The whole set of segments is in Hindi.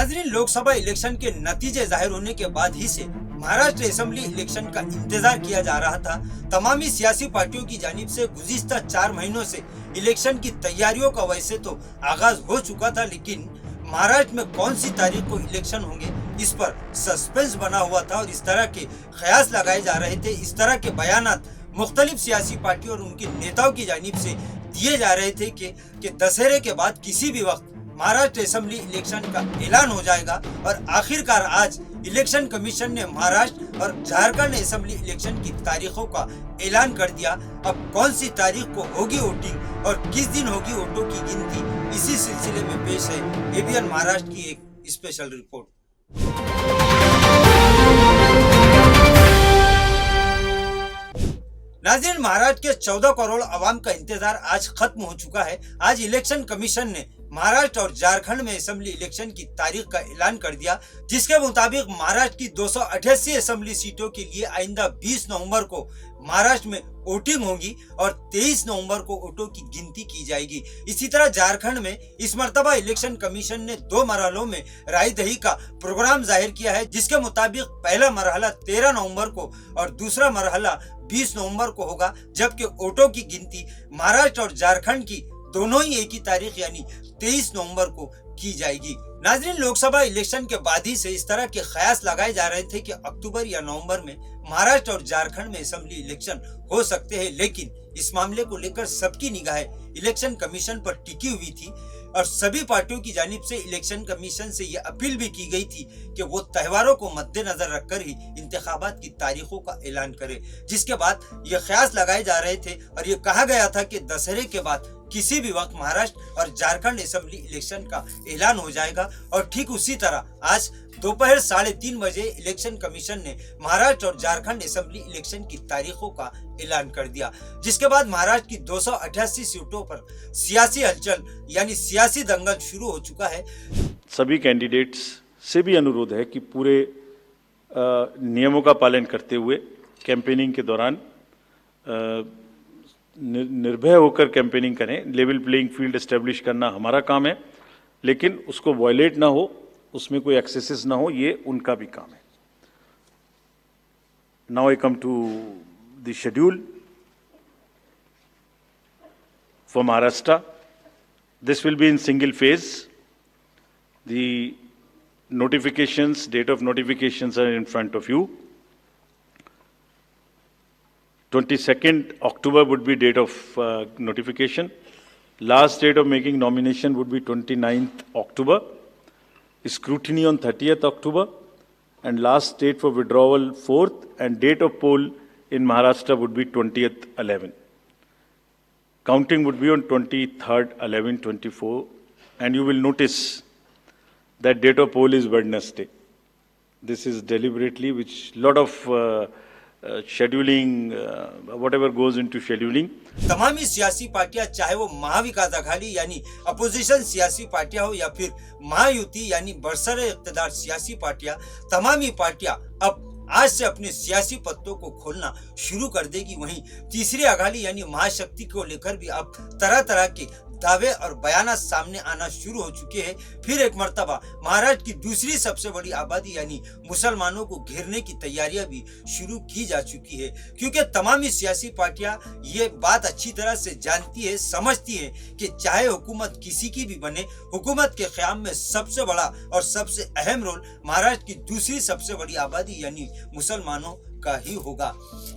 नाजरीन, लोकसभा इलेक्शन के नतीजे जाहिर होने के बाद ही से महाराष्ट्र असेंबली इलेक्शन का इंतजार किया जा रहा था। तमामी सियासी पार्टियों की जानिब से गुज़िश्ता 4 महीनों से इलेक्शन की तैयारियों का वैसे तो आगाज हो चुका था, लेकिन महाराष्ट्र में कौन सी तारीख को इलेक्शन होंगे इस पर सस्पेंस बना हुआ था और इस तरह के ख्यास लगाए जा रहे थे। इस तरह के बयानात मुख्तलिफ सियासी पार्टियों और उनके नेताओं की जानिब से दिए जा रहे थे कि दशहरे के बाद किसी भी वक्त महाराष्ट्र असेंबली इलेक्शन का ऐलान हो जाएगा। और आखिरकार आज इलेक्शन कमीशन ने महाराष्ट्र और झारखंड असेंबली इलेक्शन की तारीखों का ऐलान कर दिया। अब कौन सी तारीख को होगी वोटिंग और किस दिन होगी वोटों की गिनती, इसी सिलसिले में पेश है एबीएन महाराष्ट्र की एक स्पेशल रिपोर्ट। नाज़रीन, महाराष्ट्र के 14 करोड़ आवाम का इंतजार आज खत्म हो चुका है। आज इलेक्शन कमीशन ने महाराष्ट्र और झारखंड में असेंबली इलेक्शन की तारीख का ऐलान कर दिया, जिसके मुताबिक महाराष्ट्र की 288 असेंबली सीटों के लिए आइंदा 20 नवंबर को महाराष्ट्र में वोटिंग होगी और 23 नवंबर को वोटों की गिनती की जाएगी। इसी तरह झारखंड में इस मर्तबा इलेक्शन कमीशन ने 2 मरहलों में राय दही का प्रोग्राम जाहिर किया है, जिसके मुताबिक पहला मरहला 13 नवंबर को और दूसरा मरहला 20 नवंबर को होगा, जबकि वोटों की गिनती महाराष्ट्र और झारखंड की दोनों ही एक ही तारीख यानी 23 नवंबर को की जाएगी। नाज़रीन, लोकसभा इलेक्शन के बाद ही से इस तरह के ख्यास लगाए जा रहे थे कि अक्टूबर या नवंबर में महाराष्ट्र और झारखंड में असेंबली इलेक्शन हो सकते हैं, लेकिन इस मामले को लेकर सबकी निगाहें इलेक्शन कमीशन पर टिकी हुई थी और सभी पार्टियों की जानिब से इलेक्शन कमीशन से यह अपील भी की गई थी कि वो त्योहारों को मद्देनजर रखकर ही इंतखाबात की तारीखों का ऐलान करे। जिसके बाद ये ख्यास लगाए जा रहे थे और ये कहा गया था कि दशहरे के बाद किसी भी वक्त महाराष्ट्र और झारखंड असेंबली इलेक्शन का ऐलान हो जाएगा। और ठीक उसी तरह आज दोपहर 3:30 बजे इलेक्शन कमीशन ने महाराष्ट्र और झारखंड असेंबली इलेक्शन की तारीखों का ऐलान कर दिया, जिसके बाद महाराष्ट्र की 288 सीटों पर सियासी हलचल यानी सियासी दंगल शुरू हो चुका है। सभी कैंडिडेट्स से भी अनुरोध है कि पूरे नियमों का पालन करते हुए कैंपेनिंग के दौरान निर्भय होकर कैंपेनिंग करें। लेवल प्लेइंग फील्ड एस्टेब्लिश करना हमारा काम है, लेकिन उसको वायलेट ना हो, उसमें कोई एक्सेसेस ना हो, ये उनका भी काम है। Now I come to the schedule for Maharashtra. This will be in single phase. The notifications, date of notifications are in front of you. 22nd October would be date of notification. Last date of making nomination would be 29th October. Scrutiny on 30th October. And last date for withdrawal 4th, and date of poll in Maharashtra would be 20th 11. Counting would be on 23rd 11/24, and you will notice that date of poll is Wednesday. This is deliberately, which lot of scheduling, whatever goes into scheduling. तमामी सियासी पार्टियां, चाहे वो महाविकास आघाड़ी यानी अपोजिशन सियासी पार्टियां हो या फिर महायुति यानी बरसरे इक़्तिदार सियासी पार्टियां, तमामी पार्टियां अब आज से अपने सियासी पत्तों को खोलना शुरू कर देगी। वहीं तीसरी आघाड़ी यानी महाशक्ति को लेकर भी अब तरह तरह के दावे और बयान सामने आना शुरू हो चुके हैं। फिर एक मर्तबा महाराष्ट्र की दूसरी सबसे बड़ी आबादी यानी मुसलमानों को घेरने की तैयारियां भी शुरू की जा चुकी है, क्योंकि तमामी सियासी पार्टियां ये बात अच्छी तरह से जानती है, समझती है कि चाहे हुकूमत किसी की भी बने, हुकूमत के क़याम में सबसे बड़ा और सबसे अहम रोल महाराष्ट्र की दूसरी सबसे बड़ी आबादी यानी मुसलमानों का ही होगा।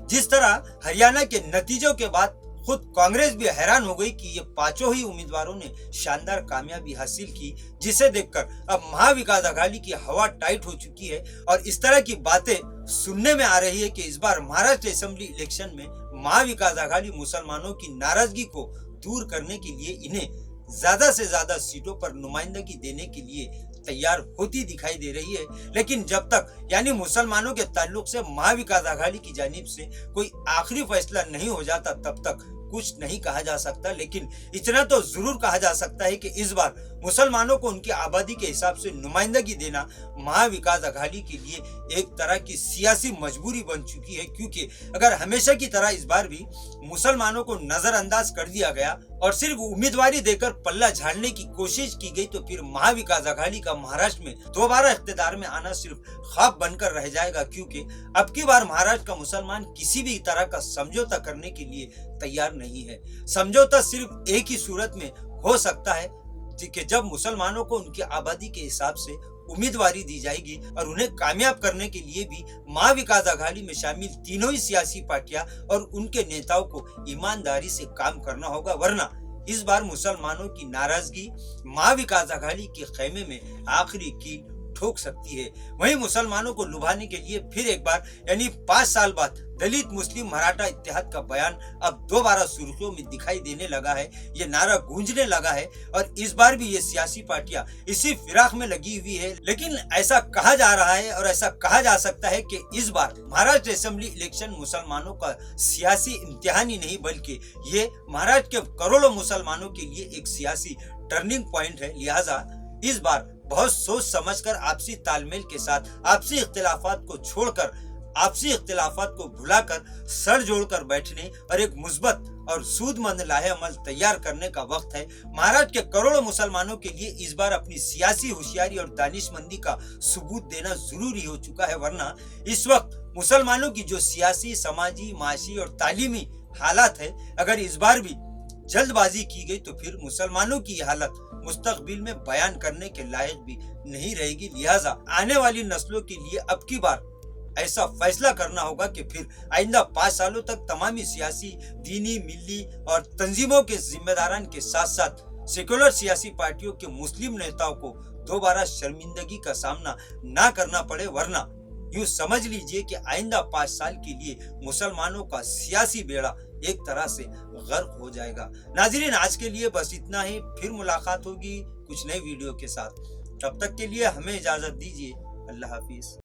जिस तरह हरियाणा के नतीजों के बाद खुद कांग्रेस भी हैरान हो गई कि ये 5 ही उम्मीदवारों ने शानदार कामयाबी हासिल की, जिसे देखकर अब महाविकास आघाड़ी की हवा टाइट हो चुकी है। और इस तरह की बातें सुनने में आ रही है कि इस बार महाराष्ट्र असेंबली इलेक्शन में महाविकास आघाड़ी मुसलमानों की नाराजगी को दूर करने के लिए इन्हें ज्यादा से ज्यादा सीटों पर नुमाइंदगी देने के लिए तैयार होती दिखाई दे रही है। लेकिन जब तक यानी मुसलमानों के ताल्लुक से महाविकास आघाड़ी की जानिब से कोई आखिरी फैसला नहीं हो जाता, तब तक कुछ नहीं कहा जा सकता। लेकिन इतना तो जरूर कहा जा सकता है कि इस बार मुसलमानों को उनकी आबादी के हिसाब से नुमाइंदगी देना महाविकास अघाड़ी के लिए एक तरह की सियासी मजबूरी बन चुकी है, क्योंकि अगर हमेशा की तरह इस बार भी मुसलमानों को नजरअंदाज कर दिया गया और सिर्फ उम्मीदवारी देकर पल्ला झाड़ने की कोशिश की गई तो फिर महाविकास अघाड़ी का महाराष्ट्र में दोबारा इख्तिदार में आना सिर्फ ख्वाब बनकर रह जाएगा, क्योंकि अब की बार महाराष्ट्र का मुसलमान किसी भी तरह का समझौता करने के लिए तैयार नहीं है। समझौता सिर्फ एक ही सूरत में हो सकता है कि जब मुसलमानों को उनकी आबादी के हिसाब से उम्मीदवारी दी जाएगी और उन्हें कामयाब करने के लिए भी महाविकास अघाड़ी में शामिल तीनों ही सियासी पार्टियां और उनके नेताओं को ईमानदारी से काम करना होगा, वरना इस बार मुसलमानों की नाराजगी महाविकास अघाड़ी के खेमे में आखिरी कील ठोक सकती है। वहीं मुसलमानों को लुभाने के लिए फिर एक बार यानी 5 साल बाद दलित मुस्लिम मराठा इत्तेहाद का बयान अब दोबारा सुर्खियों में दिखाई देने लगा है, ये नारा गूंजने लगा है और इस बार भी ये सियासी पार्टियां इसी फिराक में लगी हुई है। लेकिन ऐसा कहा जा रहा है और ऐसा कहा जा सकता है कि इस बार महाराष्ट्र असेंबली इलेक्शन मुसलमानों का सियासी इम्तिहान ही नहीं बल्कि ये महाराष्ट्र के करोड़ों मुसलमानों के लिए एक सियासी टर्निंग पॉइंट है। लिहाजा इस बार बहुत सोच समझकर आपसी तालमेल के साथ आपसी इख्तिलाफात को छोड़कर आपसी इख्तिलाफात को भुलाकर सर जोड़कर बैठने और एक मुस्बत और सूदमंद लाहे अमल तैयार करने का वक्त है। महाराष्ट्र के करोड़ों मुसलमानों के लिए इस बार अपनी सियासी होशियारी और दानिशमंदी का सबूत देना जरूरी हो चुका है, वरना इस वक्त मुसलमानों की जो सियासी समाजी माशी और तालीमी हालात है, अगर इस बार भी जल्दबाजी की गई तो फिर मुसलमानों की हालत मुस्तकबिल में बयान करने के लायक भी नहीं रहेगी। लिहाजा आने वाली नस्लों के लिए अब की बार ऐसा फैसला करना होगा कि फिर आइंदा 5 सालों तक तमामी सियासी दीनी मिली और तंजीमों के जिम्मेदारान के साथ साथ सेकुलर सियासी पार्टियों के मुस्लिम नेताओं को दोबारा शर्मिंदगी का सामना ना करना पड़े, वरना यूं समझ लीजिए कि आइंदा 5 साल के लिए मुसलमानों का सियासी बेड़ा एक तरह से गर्क हो जाएगा। नाज़रीन, आज के लिए बस इतना ही, फिर मुलाकात होगी कुछ नए वीडियो के साथ। तब तक के लिए हमें इजाजत दीजिए। अल्लाह हाफिज।